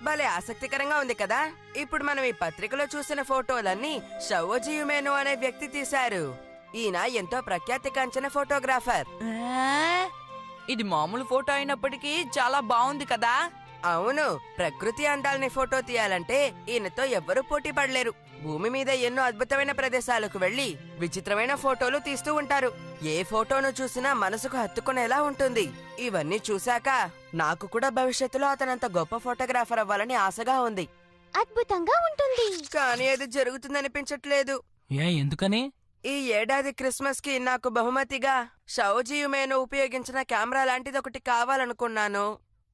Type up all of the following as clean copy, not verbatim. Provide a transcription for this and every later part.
భలే ఆసక్తికరంగా ఉంది కదా. ఇప్పుడు మనం ఈ పత్రికలో చూసిన ఫోటోలన్నీ షావోజీ యుమేనో అనే వ్యక్తి తీశారు. ఈయన ఎంతో ప్రఖ్యాతిగాంచిన ఫోటోగ్రాఫర్. ఇది మామూలు ఫోటో అయినప్పటికీ చాలా బాగుంది కదా. అవును, ప్రకృతి అందాల్ని ఫోటో తీయాలంటే ఈయనతో ఎవ్వరూ పోటీ పడలేరు. భూమి మీద ఎన్నో అద్భుతమైన ప్రదేశాలకు వెళ్లి విచిత్రమైన ఫోటోలు తీస్తూ ఉంటారు. ఏ ఫోటోను చూసినా మనసుకు హత్తుకునేలా ఉంటుంది. ఇవన్నీ చూశాక నాకు కూడా భవిష్యత్తులో అతనంత గొప్ప ఫోటోగ్రాఫర్ అవ్వాలని ఆశగా ఉంది. అద్భుతంగా ఉంటుంది, కానీ అది జరుగుతుందనిపించట్లేదు. ఎందుకని? ఈ ఏడాది క్రిస్మస్ కి నాకు బహుమతిగా షావోజీ యుమేనో ఉపయోగించిన కెమెరా లాంటిది ఒకటి కావాలనుకున్నాను.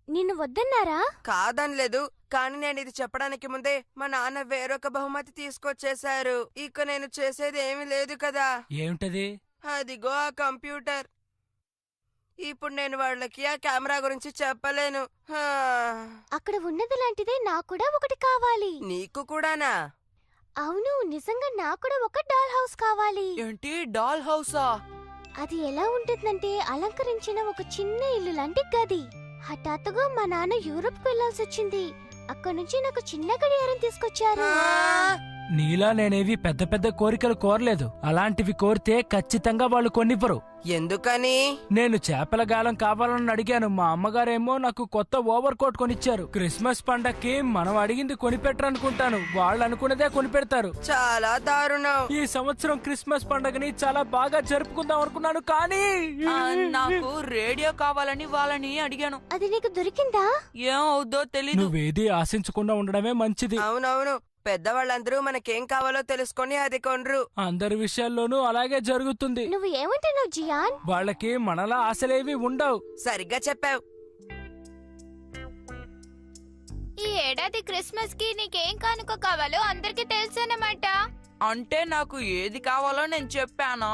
నిన్ను వద్దన్నారా? కాదనలేదు, కానీ నేను ఇది చెప్పడానికి ముందే మా నాన్న వేరొక బహుమతి తీసుకొచ్చేశారు. ఇక నేను చేసేది ఏమీ లేదు కదా. ఏమిటది? అదిగో ఆ కంప్యూటర్. ఇప్పుడు నేను వాళ్ళకి ఆ కెమెరా గురించి చెప్పలేను. అక్కడ ఉన్నది లాంటిదే నాకు కూడా ఒకటి కావాలి. నీకు కూడానా? అవును, నిజంగా నాకు కూడా ఒక డాల్ హౌస్ కావాలి. ఏంటి, డాల్ హౌసా? అది ఎలా ఉంటుందంటే అలంకరించిన ఒక చిన్న ఇల్లు లాంటి గది. హఠాత్తుగా మా నాన్న యూరోప్ వెళ్లాల్సి వచ్చింది. అక్కడ నుంచి నాకు చిన్న గడియారం తీసుకొచ్చారు. నీలా నేనేవి పెద్ద పెద్ద కోరికలు కోరలేదు. అలాంటివి కోరితే ఖచ్చితంగా వాళ్ళు కొనివ్వరు. ఎందుకని? నేను చేపల గాలం కావాలని అడిగాను. మా అమ్మగారేమో నాకు కొత్త ఓవర్ కోట్ కొనిచ్చారు. క్రిస్మస్ పండక్కి మనం అడిగింది కొనిపెట్టరనుకుంటాను. వాళ్ళు అనుకున్నదే కొనిపెడతారు. చాలా దారుణం. ఈ సంవత్సరం క్రిస్మస్ పండగని చాలా బాగా జరుపుకుందాం అనుకున్నాను, కానీ నాకు రేడియో కావాలని వాళ్ళని అడిగాను. అది నీకు దొరికిందా? ఏమవుద్దో తెలీదు. నువ్వేది ఆశించకుండా ఉండడమే మంచిది. అవునవును, పెద్దవాళ్ళందరూ మనకేం కావాలో తెలుసుకొని అది కొనరు. అందరి విషయాల్లోనూ అలాగే జరుగుతుంది. నువ్వు ఏమంటున్నావు జియాన్? వాళ్ళకి మనలా ఆశలేవి ఉండవు. సరిగ్గా చెప్పావు. ఈ ఏడాది క్రిస్మస్ కి నీకేం కానుక కావాలో అందరికి తెలుసన్నమాట. అంటే నాకు ఏది కావాలో నేను చెప్పాను,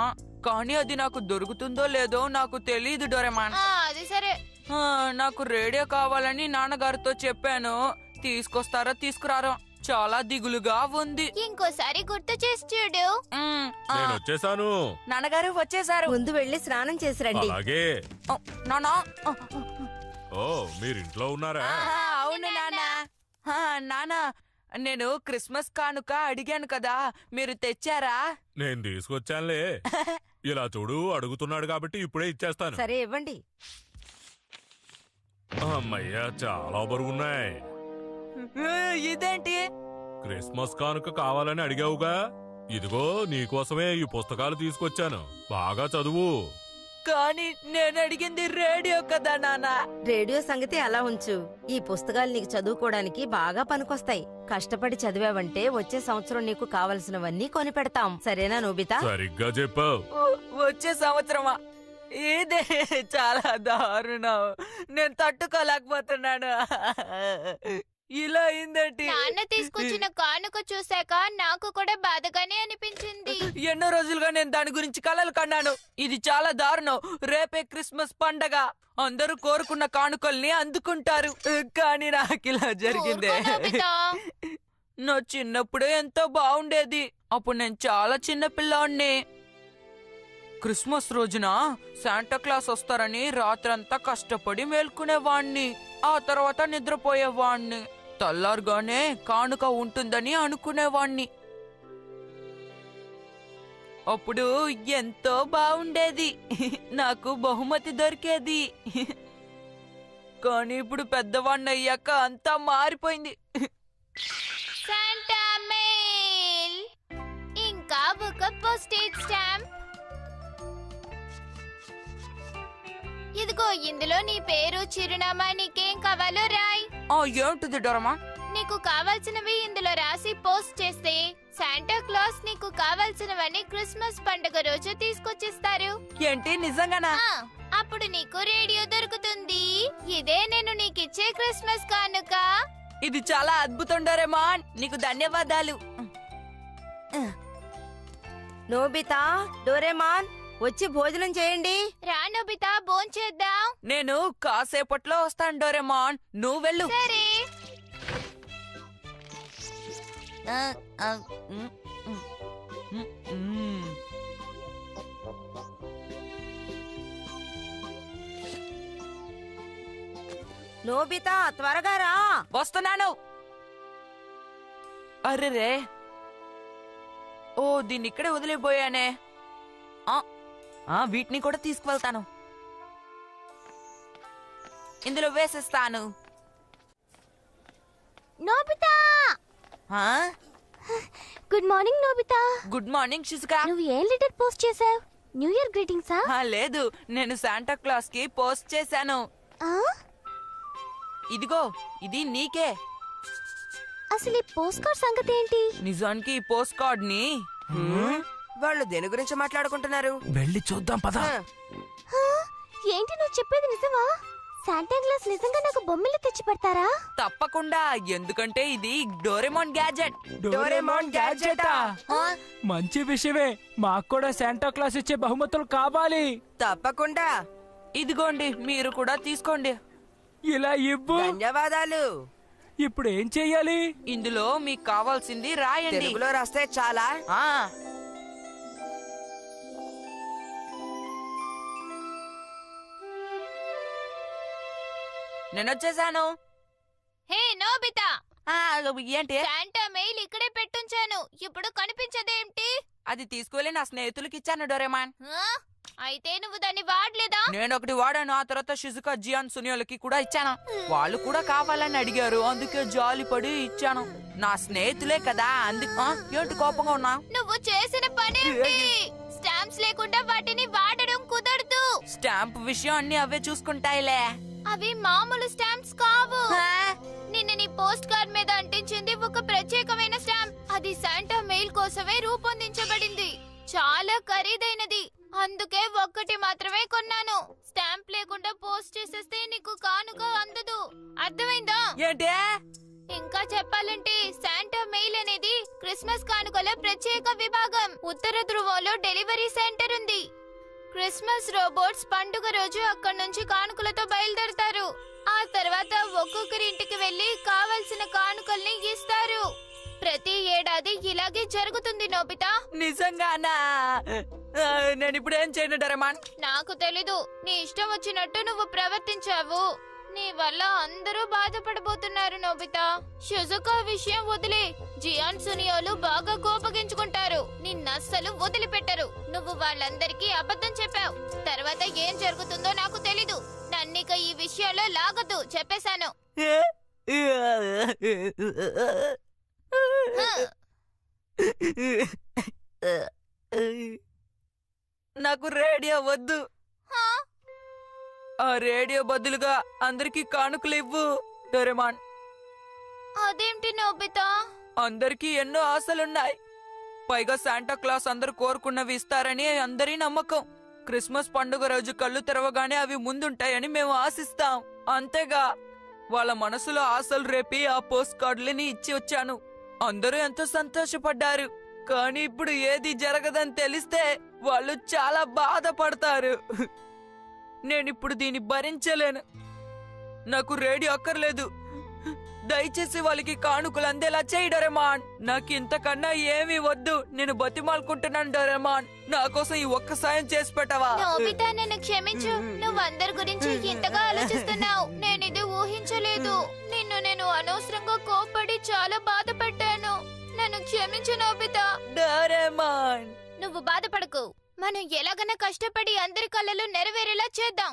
కానీ అది నాకు దొరుకుతుందో లేదో నాకు తెలీదు డోరేమాన్. అది సరే. నాకు రేడియో కావాలని నాన్నగారితో చెప్పాను. తీసుకొస్తారో తీసుకురారో చాలా దిగులుగా ఉంది. ఇంకోసారి గుర్తు చేసి చూడు. నేను వచ్చేసాను. నాన్నగారు వచ్చేసారు. ముందు వెళ్ళి స్నానం చేసి రండి. అలాగే. నానా, ఓ, మీరింట్లో ఉన్నారా? అవును నానా. నానా, నేను క్రిస్మస్ కానుక అడిగాను కదా, మీరు తెచ్చారా? నేను తీసుకొచ్చానులే. ఇలా చూడు, అడుగుతున్నాడు కాబట్టి ఇప్పుడే ఇచ్చేస్తాను. సరే, ఇవ్వండి. అమ్మయ్యా, చాలా బరువున్నాయి. ఇదేంటి? క్రిస్మస్ కానుక కావాలని అడిగావుగా, ఇదిగో నీకోసమే ఈ పుస్తకాలు తీసుకొచ్చాను. బాగా చదువు. కానీ నేను అడిగింది రేడియో కదా నానా. రేడియో సంగతి అలా ఉంచు. ఈ పుస్తకాలు నీకు చదువుకోవడానికి బాగా పనికొస్తాయి. కష్టపడి చదివావంటే వచ్చే సంవత్సరం నీకు కావలసినవన్నీ కొనిపెడతాం. సరేనా నోబితా? సరిగ్గా చెప్పావు. వచ్చే సంవత్సరమా? ఇదే చాలా దారుణం. నేను తట్టుకోలేకపోతున్నాను. ఇలా అయిందంటే నాన్న తీసుకొచ్చిన కానుక చూశాక నాకు కూడా బాధగానే అనిపించింది. ఎన్నో రోజులుగా నేను దాని గురించి కలలు కన్నాను. ఇది చాలా దారుణం. రేపే క్రిస్మస్ పండగ. అందరూ కోరుకున్న కానుకల్ని అందుకుంటారు, కానీ నాకు ఇలా జరిగిందే. నా చిన్నప్పుడే ఎంతో బాగుండేది. అప్పుడు నేను చాలా చిన్న పిల్లాడిని. క్రిస్మస్ రోజున శాంటా క్లాస్ వస్తారని రాత్రంతా కష్టపడి మేల్కునేవాణ్ణి. ఆ తర్వాత నిద్రపోయేవాణ్ణి. తెల్లారుగానే కానుక ఉంటుందని అనుకునేవాణ్ణి. అప్పుడు ఎంతో బాగుండేది. నాకు బహుమతి దొరికేది. కానీ ఇప్పుడు పెద్దవాణ్ణి అయ్యాక అంతా మారిపోయింది. శాంటా మెయిల్, ఇంకా ఒక పోస్టేజ్ స్టాంప్. ఇదిగో, ఇందులో నీ పేరు, చిరునామా, నీకేం కావాలో రాయ్. ఏంటిది డోరమా? నీకు కావాల్సినవి ఇందులో రాసి పోస్ట్ చేస్తే శాంటా క్లాస్ నీకు కావాల్సినవన్నీ క్రిస్మస్ పండుగ రోజు తీసుకొచ్చిస్తారు. ఏంటి, నిజంగానా? అప్పుడు నీకు రేడియో దొరుకుతుంది. ఇదే నేను నీకిచ్చే క్రిస్మస్ కానుక. ఇది చాలా అద్భుతం డోరేమాన్, నీకు ధన్యవాదాలు. నోబితా, డోరేమాన్, వచ్చి భోజనం చేయండి. రా నోబితా, భోంచేద్దాం. నేను కాసేపట్లో వస్తాను డోరేమాన్, నువ్వు వెళ్ళు. సరే. నోబితా త్వరగా రా. వస్తున్నాను. అరెరే, ఓ దీన్ని ఇక్కడే వదిలిపోయానే. వీటిని కూడా తీసుకువెళ్తాను. ఇందులో వేసేస్తాను. నోబితా! ఆ? Good morning Nobita. Good morning Shizuka. నువ్వు ఏం లెటర్ పోస్ట్ చేసావు? న్యూ ఇయర్ గ్రీటింగ్సా? లేదు, నేను శాంటా క్లాస్ కి పోస్ట్ చేశాను. ఇదిగో, ఇది నీకే. అసలు ఈ పోస్ట్ కార్డ్ సంగతి ఏంటి? నిజానికి ఈ పోస్ట్ కార్డ్ ని వాళ్ళు దేని గురించి మాట్లాడుకుంటున్నారు? వెళ్ళి చూద్దాం పద. ఏంటి నువ్వు చెప్పేది నిజమా? శాంటా క్లాస్ నిజంగా నాకు బొమ్మలు తెచ్చి పెడతారా? తప్పకుండా, ఎందుకంటే ఇది డోరేమోన్ గ్యాజెట్. డోరేమోన్ గ్యాడ్జెటా? మంచి విషయమే. మాకు కూడా శాంటా క్లాస్ ఇచ్చే బహుమతులు కావాలి. తప్పకుండా. ఇదిగోండి, మీరు కూడా తీసుకోండి. ఇలా ఇవ్వు. ధన్యవాదాలు. ఇప్పుడు ఏం చెయ్యాలి? ఇందులో మీకు కావాల్సింది రాయండి. తెలుగులో రాస్తే చాలా. నేను వచ్చేసాను. హే నోబితా, ఏంటి? శాంటా మెయిల్ ఇక్కడే పెట్టుంచాను. ఇప్పుడు కనిపించదేంటి? అది తీసుకువెళ్ళి నా స్నేహితులకి ఇచ్చాను డోరేమాన్. ఆ? అయితే నువ్వు దాన్ని వాడలేదా? నేను ఒకటి వాడాను, ఆ తర్వాత షిజుకా, జియాన్, సునియోలకి కూడా ఇచ్చాను. వాళ్ళు కూడా కావాలని అడిగారు, అందుకే జాలిపడి ఇచ్చాను. నా స్నేహితులే కదా, అందుకు ఏంటి కోపంగా ఉన్నా? నువ్వు చేసిన పనేంటి? స్టాంప్స్ లేకుండా వాటిని వాడడం కుదరదు. స్టాంప్ విషయం అన్ని అవే చూసుకుంటాయిలే. అవి మామూలు స్టాంప్స్ కావు. నిన్న నీ పోస్ట్ కార్డ్ మీద అంటించింది ఒక ప్రత్యేకమైన స్టాంప్. అది శాంటా మెయిల్ కోసమే రూపొందించబడింది. చాలా ఖరీదైనది, అందుకే ఒక్కటి మాత్రమే కొన్నాను. స్టాంప్ లేకుండా పోస్ట్ చేసేస్తే నీకు కానుక అందదు. అర్థమైందా? ఏంటి? ఇంకా చెప్పాలంటే శాంటా మెయిల్ అనేది క్రిస్మస్ కానుకల ప్రత్యేక విభాగం. ఉత్తర ధ్రువంలో డెలివరీ సెంటర్ ఉంది. క్రిస్మస్ రోబోట్స్ పండుగ రోజు అక్కడి నుంచి కానుకలతో బయలుదేరతారు. ఆ తర్వాత ఒక్కొక్కరి ఇంటికి వెళ్లి కావలసిన కానుకల్ని ఇస్తారు. ప్రతి ఏడాది ఇలాగే జరుగుతుంది నోబితా. నిజంగానా? నేను ఇప్పుడు ఏం చేయను డోరేమాన్? నాకు తెలీదు, నీ ఇష్టం వచ్చినట్టు నువ్వు ప్రవర్తించావు. నీ వల్ల అందరూ బాధపడబోతున్నారు నోబితా. షిజుకా విషయం వదిలే. జియాన్, సునియోలు బాగా కోపగించుకుంటారు. నిన్నస్సలు వదిలిపెట్టరు. నువ్వు వాళ్ళందరికీ అబద్ధం చెప్పావు. తర్వాత ఏం జరుగుతుందో నాకు తెలీదు. నన్నిక ఈ విషయంలో లాగదు, చెప్పేశాను. నాకు రేడియో వద్దు. ఆ రేడియో బదులుగా అందరికి కానుకలు ఇవ్వు డోరేమాన్. అదేంటి నోబితా? అందరికీ ఎన్నో ఆశలున్నాయి. పైగా శాంటా క్లాస్ అందరూ కోరుకున్నవి ఇస్తారని అందరి నమ్మకం. క్రిస్మస్ పండుగ రోజు కళ్ళు తెరవగానే అవి ముందుంటాయని మేము ఆశిస్తాం. అంతేగా వాళ్ళ మనసులో ఆశలు రేపి ఆ పోస్ట్ కార్డులని ఇచ్చి వచ్చాను. అందరూ ఎంతో సంతోషపడ్డారు. కానీ ఇప్పుడు ఏది జరగదని తెలిస్తే వాళ్ళు చాలా బాధపడతారు. నేనిప్పుడు దీన్ని భరించలేను. నాకు రేడియో అక్కర్లేదు. దయచేసి వాళ్ళకి కానుకలు అందేలా చేయి డోరేమాన్. నాకు ఇంతకన్నా ఏమీ వద్దు. నేను బతిమాలుకుంటున్నాను డోరేమాన్, నా కోసం ఈ ఒక్క సాయం చేసి పెట్టవా? నోబితా, నన్ను క్షమించు. నువ్వు అందరి గురించి ఇంతగా ఆలోచిస్తున్నావు. నేనిది ఊహించలేదు. నిన్ను నేను అనవసరంగా కోప్పడి చాలా బాధపడ్డాను. నన్ను క్షమించు నోబితా. డోరేమాన్, నువ్వు బాధపడకు. మనం ఎలాగైనా కష్టపడి అందరి కళ్ళలు నెరవేరేలా చేద్దాం.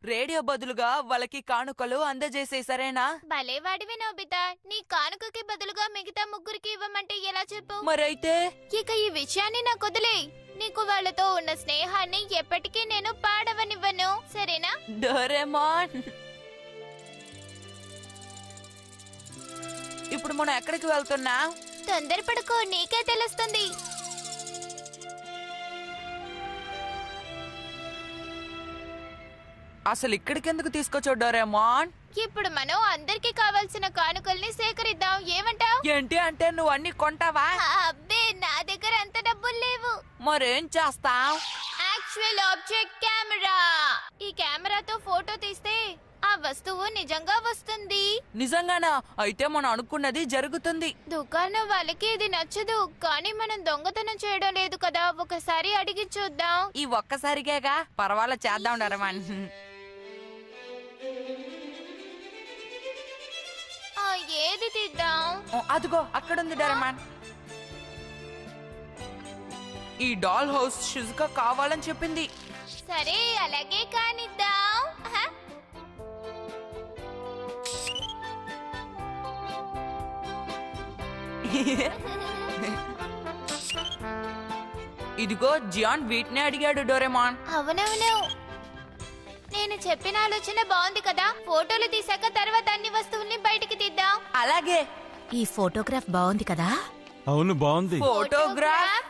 రేడియో బదులుగా వాళ్ళకి కానుకలు అందజేసే, సరేనా? భలే వాడివి నోబితా. నీ కానుకకి బదులుగా మిగతా ముగ్గురికి ఇవ్వమంటే ఎలా చెప్పు? మరైతే ఇక ఈ విషయాన్ని నాకు వదిలే. నీకు వాళ్ళతో ఉన్న స్నేహాన్ని ఎప్పటికీ నేను పాడవనివ్వను, సరేనా? డోరేమాన్, ఇప్పుడు మనం ఎక్కడికి వెళ్తున్నా? తొందరపడకు, నీకే తెలుస్తుంది. అసలు ఇక్కడికి ఎందుకు తీసుకొచ్చావు డోరేమాన్? ఇప్పుడు మనం అందరికి కావాల్సిన కానుకల్ని సేకరిద్దాం. ఏమంటావ్? ఏంటి అంటే నువ్వు అన్ని కొంటావా? అబ్బే, నా దగ్గర అంత డబ్బులు లేవు. మరేం చేస్తావ్? Actual object camera. ఈ కెమెరాతో ఫోటో తీస్తే ఆ వస్తువు నిజంగా వస్తుంది. నిజంగానా? అయితే మనం అనుకున్నది జరుగుతుంది. దుకాణం వాళ్ళకి ఇది నచ్చదు, కానీ మనం దొంగతనం చేయడం లేదు కదా. ఒకసారి అడిగి చూద్దాం. ఈ ఒక్కసారికేగా, పర్వాలేదు, చేద్దాం డోరేమాన్. ఏది తీద్దాం? అదిగో అక్కడుంది డోరేమాన్. ఈ డాల్ హౌస్ షిజుకా కావాలని చెప్పింది. సరే అలాగే కానిద్దాం. ఆహా. ఇదిగో జియాన్ వీటినే అడిగాడు డోరేమాన్. అవునవును, నేను చెప్పిన ఆలోచన బాగుంది కదా. ఫోటోలు తీసాక తర్వాత అన్ని వస్తువుల్ని బయటికి తీద్దాం. అలాగే. ఈ ఫోటోగ్రాఫ్ బాగుంది కదా. అవును బాగుంది. ఫోటోగ్రాఫ్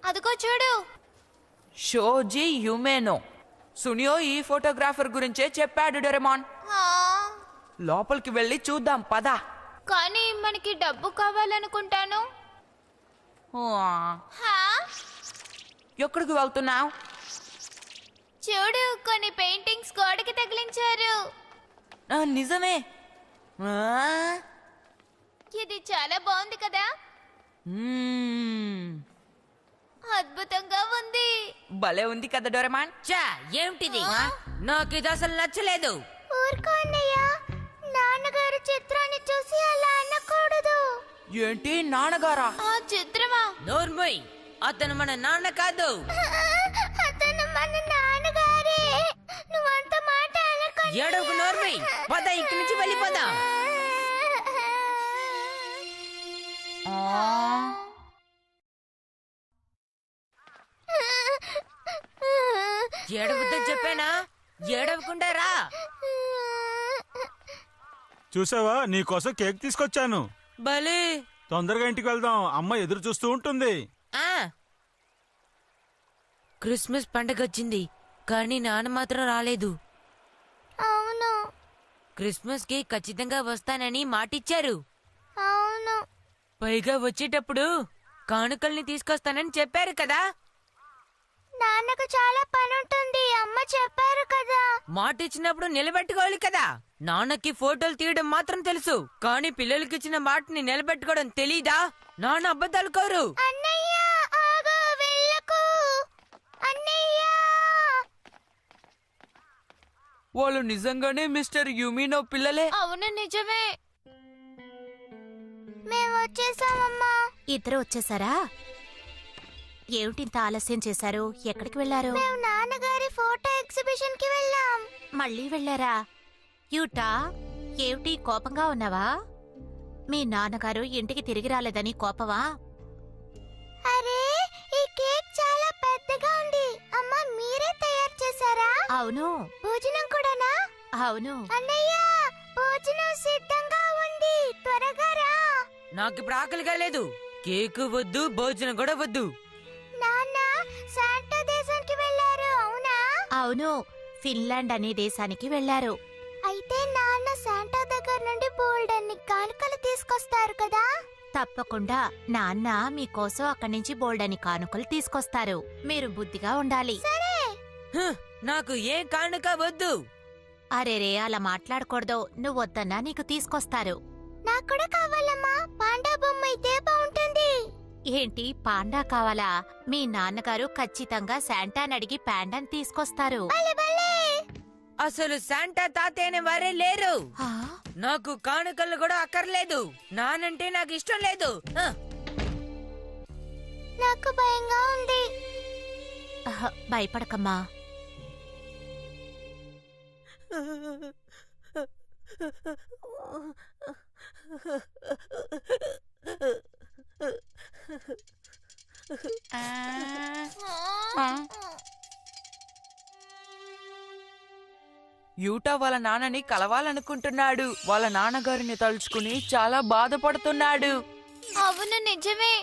అదిగో చూడు. షోజీ యుమేనో. సునియో ఈ ఫోటోగ్రాఫర్ గురించే చెప్పాడు డోరేమాన్. ఆ, లోపలికి వెళ్ళి చూద్దాం పదా. కానీ మనకి డబ్బు కావాలనుకుంటాను. హా? ఎక్కడికి వెళ్తున్నావు? చూడు, కొన్ని పెయింటింగ్స్ గోడకి తగిలించారు. నిజమే. ఇది చాలా బాగుంది కదా. అద్భుతంగా ఉంది. భలే ఉంది కదా డోరేమాన్. చా ఏమిటిది? నాకు ఇది అసలు నచ్చలేదు. ఊరుకో అన్నయ్య, నాన్నగారు చిత్రాన్ని చూసి అలా అనకూడదు. ఏంటి నాన్నగారా? ఆ చిత్రమా? నోర్మోయ్, అతను మన నాన్న కాదు. అతను మన నాన్నగారే. నువ్వంత మాట అనకు. ఏడవకు నోర్మోయ్, పద ఇక్కడి నుంచి వెళ్ళిపోదాం. ఏడవద్దని చెప్పానా? ఏడవకుండా రా. చూసావా, నీకోసం కేక్ తీసుకొచ్చాను. భలే. తొందరగా ఇంటికి వెళ్దాం, అమ్మ ఎదురు చూస్తూ ఉంటుంది. ఆ క్రిస్మస్ పండగ వచ్చింది, కానీ నాన్న మాత్రం రాలేదు. అవును క్రిస్మస్ కి ఖచ్చితంగా వస్తానని మాటిచ్చారు. అవును. పైగా వచ్చేటప్పుడు కానుకల్ని తీసుకొస్తానని చెప్పారు కదా. నాన్నకు చాలా పని ఉంటుంది, అమ్మ చెప్పారు కదా. మాటిచ్చినప్పుడు నిలబెట్టుకోవాలి కదా. నాన్నకి ఫోటోలు తీయడం మాత్రం తెలుసు, కానీ పిల్లలకి ఇచ్చిన మాటని నిలబెట్టుకోవడం తెలీదా? నాన్న అబద్ధాలు కోరు. అన్నయ్య ఆగు, వెళ్ళకు. అన్నయ్య వాళ్ళు నిజంగానే మిస్టర్ యుమినో పిల్లలే. అవును నిజమే. మేము వచ్చేసామమ్మా. ఇద్దరు వచ్చేసారా? ఏమిటింత ఆలస్యం చేశారు? ఎక్కడికి వెళ్లారు? మేము నాన్నగారి ఫోటో ఎగ్జిబిషన్ కి వెళ్ళాం. మళ్ళీ వెళ్లారా? యూటా, ఏమిటి కోపంగా ఉన్నావా? మీ నాన్నగారు ఇంటికి తిరిగి రాలేదని కోపమా? అరే, ఈ కేక్ చాలా పెద్దగా ఉంది. అమ్మా, మీరే తయారు చేశారా? అవును. భోజనం కూడానా? అవును. అన్నయ్య, భోజనం సిద్ధంగా ఉంది, త్వరగా రా. నాకిప్పుడు ఆకలిగా లేదు. కేకు వద్దు, భోజనం కూడా వద్దు. నాన్న శాంటా దేశానికి వెళ్ళారు, అవునా? అవును, ఫిన్లాండ్ అనే దేశానికి వెళ్లారు. అయితే నాన్న శాంటా దగ్గర నుండి బోల్డన్ని కానుకలు తీసుకొస్తారు కదా. తప్పకుండా నాన్న మీకోసం అక్కడి నుంచి బోల్డని కానుకలు తీసుకొస్తారు. మీరు బుద్ధిగా ఉండాలి. సరే. హ్, నాకు ఏ కానుక వద్దు. అరేరే, అలా మాట్లాడకూడదు. నువ్వు వద్దన్నా నీకు తీసుకొస్తారు. నాకు కూడా కావాలమ్మా. పాండా బొమ్మ అయితే బాగుంటుంది. ఏంటి, పాండా కావాలా? మీ నాన్నగారు ఖచ్చితంగా శాంటాని అడిగి పాండాని తీసుకొస్తారు. భలే భలే. అసలు శాంటా తాతయ్య వారే లేరు. ఆ? నాకు కానుకలు కూడా అక్కర్లేదు. నానంటే నాకు ఇష్టం లేదు. హ. నాకు భయంగా ఉంది. భయపడకమ్మా. యూటా వాళ్ళ నాన్నని కలవాలనుకుంటున్నాడు. వాళ్ళ నాన్నగారిని తలుచుకుని చాలా బాధపడుతున్నాడు. అవును నిజమే.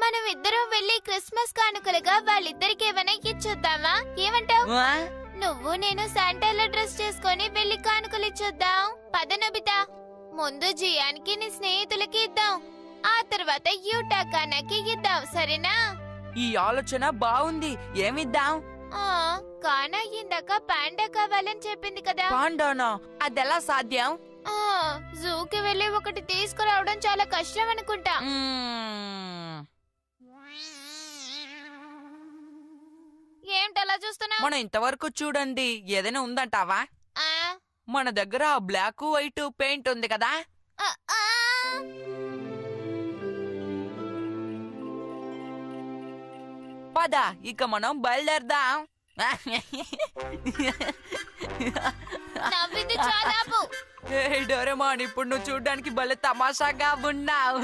మనం ఇద్దరం వెళ్ళి క్రిస్మస్ కానుకలుగా వాళ్ళిద్దరికి ఏమైనా ఇచ్చొద్దామా? ఏమంటావ్? ఆ? నువ్వు నేను శాంటాలో డ్రెస్ చేసుకొని వెళ్ళి కానుకలు ఇచ్చొద్దాం. పద నబితా. ముందు జియానికి నీ స్నేహితులకి ఇద్దాం, ఆ తర్వాత యూటా కానాకి ఇద్దాం, సరేనా? ఈ ఆలోచన బాగుంది. ఏమిద్దాం? కానా ఇందాక పాండా కావాలని చెప్పింది కదా. పాండానా? అదెలా సాధ్యం? జూకి వెళ్ళి ఒకటి తీసుకురావడం చాలా కష్టం అనుకుంటా. ఏంటలా చూస్తున్నా? మనం ఇంతవరకు చూడండి ఏదైనా ఉందంటావా? మన దగ్గర బ్లాక్ వైట్ పెయింట్ ఉంది కదా, ఆ, ఆ. పద ఇక మనం బయలుదేరదాం. నవ్వింది చాలాపు. ఏయ్ డోరేమాన్, ఇప్పుడు నువ్వు చూడ్డానికి భలే తమాషాగా ఉన్నావు.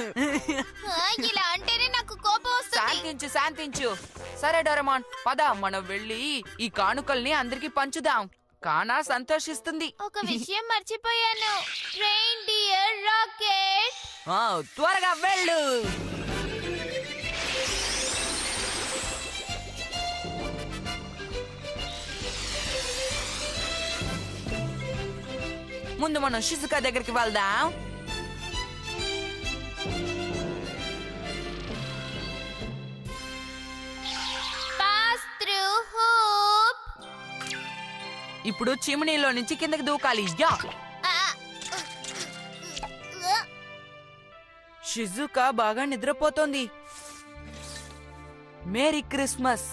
ఇలా అంటేనే నాకు కోపం వస్తుంది. శాంతించు శాంతించు. సరే డోరేమాన్, పద మనం వెళ్ళి ఈ కానుకల్ని అందరికి పంచుదాం. కానా సంతోషిస్తుంది. ఒక విషయం మర్చిపోయాను. Reindeer rocket. త్వరగా వెళ్ళు. ముందు మనం షిజుకా దగ్గరికి వెళ్దాం. Pass through hoop. ఇప్పుడు చిమ్నీలో నుంచి కిందకి దూకాలి. యా. షిజుకా బాగా నిద్రపోతోంది. Merry Christmas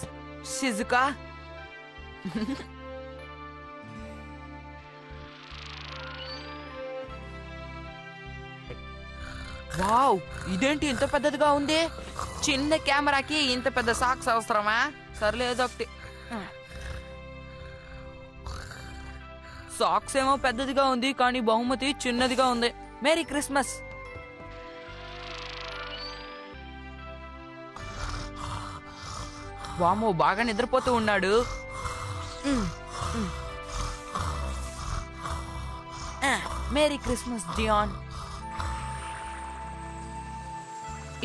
Shizuka. వావ్, ఇదేంటి ఇంత పెద్దదిగా ఉంది? చిన్న కెమెరాకి ఇంత పెద్ద సాక్స్ అవసరమా? సర్లేదొకటి. సాక్స్ ఏమో పెద్దదిగా ఉంది, కానీ బహుమతి చిన్నదిగా ఉంది. Merry Christmas. వామో, బాగా నిద్రపోతూ ఉన్నాడు. మేరీ క్రిస్మస్ డియాన్.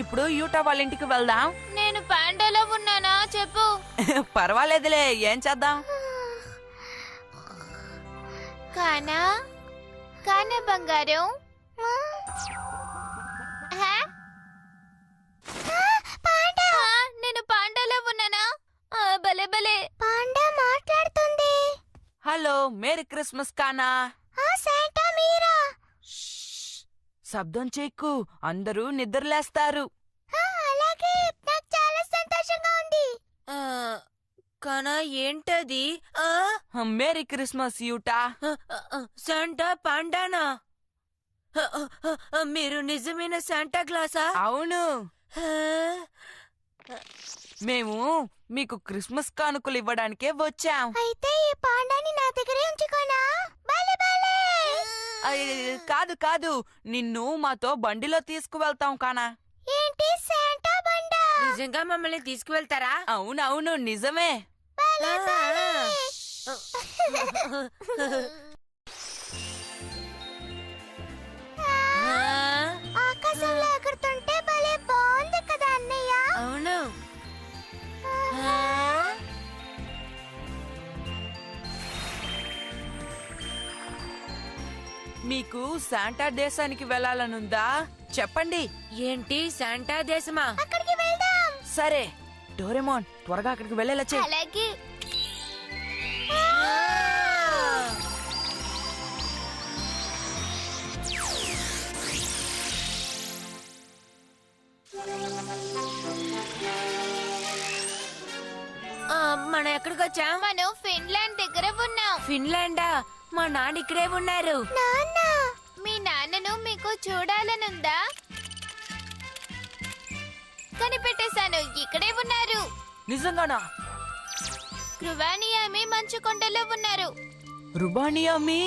ఇప్పుడు యూటా వాళ్ళ ఇంటికి వెళ్దాం. నేను పాండాలో ఉన్నానా చెప్పు. పర్వాలేదులే, ఏం చేద్దాం? కానా కానా బంగారం. నేను పాండాలో ఉన్నానా? భలే భలే. పాండా మాట్లాడుతుంది. హలో, మేరీ క్రిస్మస్ కానా. శాంటా మీరా? శబ్దం చేయకు, అందరూ నిద్రలేస్తారు. అలాగే, నాకు చాలా సంతోషంగా ఉంది. కానా ఏంటది? Merry Christmas Utah. శాంటా పాండానా? మీరు నిజమైన శాంటా క్లాసా? అవును, మేము మీకు క్రిస్మస్ కానుకలు ఇవ్వడానికే వచ్చాం. అయితే ఈ పాండాని నా దగ్గరే ఉంచుకోనా? భలే భలే. కాదు కాదు, నిన్ను మాతో బండిలో తీసుకువెళ్తాం కానా. ఏంటి శాంటా బండా? నిజంగా మమ్మల్ని తీసుకువెళ్తారా? అవునవును, నిజమే. ఆకాశంలో ఎగురుతుంటే భలే బాగుంది కదా అన్నయ్య. అవును. మీకు శాంటా దేశానికి వెళ్ళాలనుందా? చెప్పండి. ఏంటి శాంటా దేశమా? అక్కడికి వెళ్దాం. సరే డోరేమోన్, త్వరగా అక్కడికి వెళ్ళేలా చెయ్యి. అలాగే. మనం ఎక్కడికి వచ్చాం? మనం ఫిన్లాండ్ దగ్గర ఉన్నాం. ఫిన్లాండా? మా నాన్న ఇక్కడే ఉన్నారు. నాన్న, మీ నాన్నను మీకు చూడాలనుందా? కనిపెట్టేశాను, ఇక్కడే ఉన్నారు. నిజంగానా? కృవానియామి మంచు కొండలో ఉన్నారు. రుబానియామి?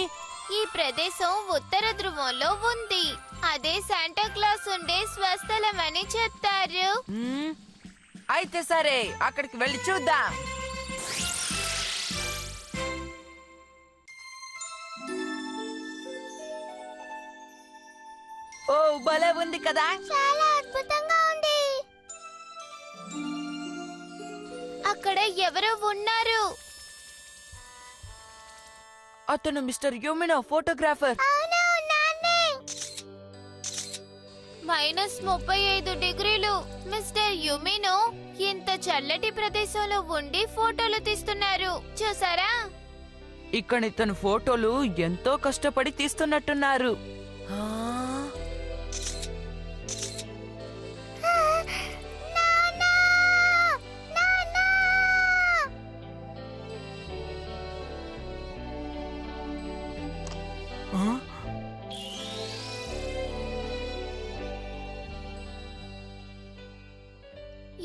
ఈ ప్రదేశం ఉత్తర ధ్రువంలో ఉంది. అదే శాంటా క్లాస్ ఉండే స్వస్థలం అని చెప్తారు. అయితే సరే, అక్కడికి వెళ్ళి చూద్దాం. ఓ, భలే ఉంది కదా. చాలా అద్భుతంగా ఉంది. అక్కడ ఎవరో ఉన్నారు. అతను మిస్టర్ యూమినో, ఫోటోగ్రాఫర్. అవును, నాన్నే. -35 డిగ్రీలు. మిస్టర్ యుమినో ఇంత చల్లటి ప్రదేశంలో ఉండి ఫోటోలు తీస్తున్నారు. చూసారా? ఇక్కడ ఇతను ఫోటోలు ఎంతో కష్టపడి తీస్తున్నట్టున్నారు.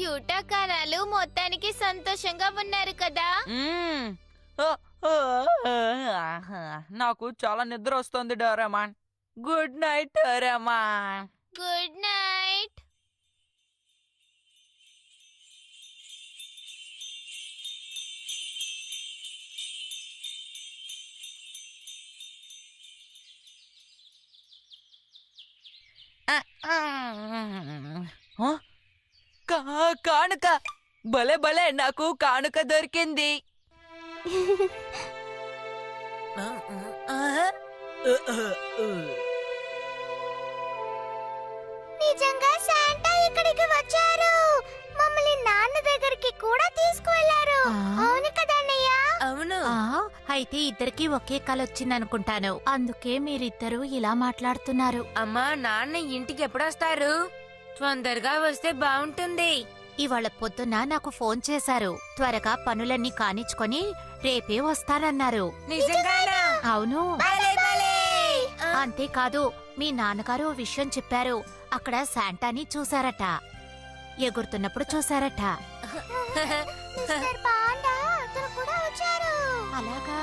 యూటా కణాలు మొత్తానికి సంతోషంగా ఉన్నారు కదా. నాకు చాలా నిద్ర వస్తుంది Doraemon. Good night Doraemon. Good night. కానుక భలే భలే, నాకు కానుక దొరికింది. నిజంగా శాంటా ఇక్కడికి వచ్చారు. మమ్మల్ని నాన్న దగ్గరికి కూడా తీసుకువెళ్లారు. అవును కదా అన్నయ్య? అవును. అయితే ఇద్దరికి ఒకే కల వచ్చిందనుకుంటాను. అందుకే మీరిద్దరూ ఇలా మాట్లాడుతున్నారు. అమ్మా, నాన్న ఇంటికి ఎప్పుడొస్తారు? తొందరగా వస్తే బాగుంటుంది. ఇవాళ పొద్దున్న నాకు ఫోన్ చేశారు. త్వరగా పనులన్నీ కానిచ్చుకొని రేపే వస్తానన్నారు. నిజంగానా? అవును. భలే భలే. అంతేకాదు, మీ నాన్నగారు ఓ విషయం చెప్పారు. అక్కడ శాంటాని చూశారట, ఎగురుతున్నప్పుడు చూశారట. మిస్టర్ పాండా అతను కూడా వచ్చారు. అలాగా